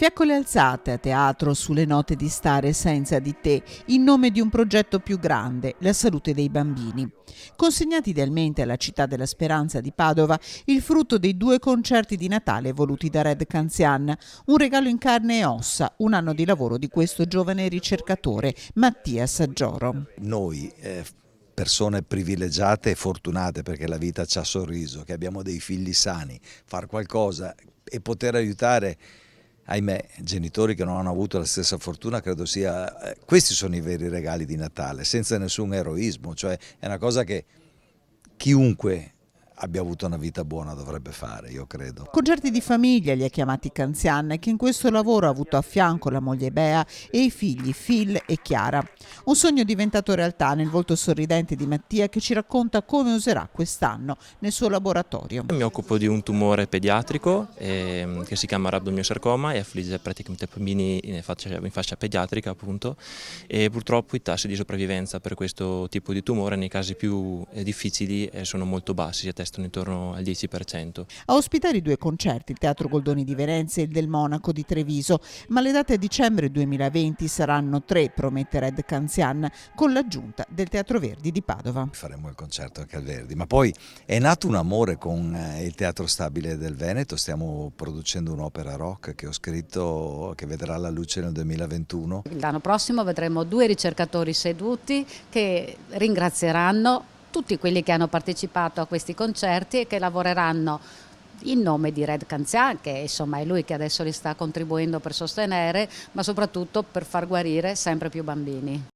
Fiaccole alzate a teatro sulle note di Stare senza di te, in nome di un progetto più grande, la salute dei bambini. Consegnati idealmente alla Città della Speranza di Padova, il frutto dei 2 concerti di Natale voluti da Red Canzian, un regalo in carne e ossa, un anno di lavoro di questo giovane ricercatore, Mattia Saggioro. Noi persone privilegiate e fortunate perché la vita ci ha sorriso, che abbiamo dei figli sani, far qualcosa e poter aiutare, ahimè, genitori che non hanno avuto la stessa fortuna, credo sia, questi sono i veri regali di Natale, senza nessun eroismo, cioè è una cosa che chiunque abbia avuto una vita buona dovrebbe fare, io credo. Concerti di famiglia li ha chiamati Canzian, che in questo lavoro ha avuto a fianco la moglie Bea e i figli Phil e Chiara. Un sogno diventato realtà nel volto sorridente di Mattia, che ci racconta come userà quest'anno nel suo laboratorio. Mi occupo di un tumore pediatrico che si chiama rabdomiosarcoma e affligge praticamente bambini in fascia pediatrica, appunto, e purtroppo i tassi di sopravvivenza per questo tipo di tumore nei casi più difficili sono molto bassi, si attestano intorno al 10%. A ospitare i 2 concerti il Teatro Goldoni di Venezia e il del Monaco di Treviso, ma le date a dicembre 2020 saranno 3, promette Red Canzian, con l'aggiunta del Teatro Verdi di Padova. Faremo il concerto anche al Verdi, ma poi è nato un amore con il Teatro Stabile del Veneto, stiamo producendo un'opera rock che ho scritto, che vedrà la luce nel 2021. L'anno prossimo vedremo 2 ricercatori seduti che ringrazieranno tutti quelli che hanno partecipato a questi concerti e che lavoreranno in nome di Red Canzian, che insomma è lui che adesso li sta contribuendo per sostenere, ma soprattutto per far guarire sempre più bambini.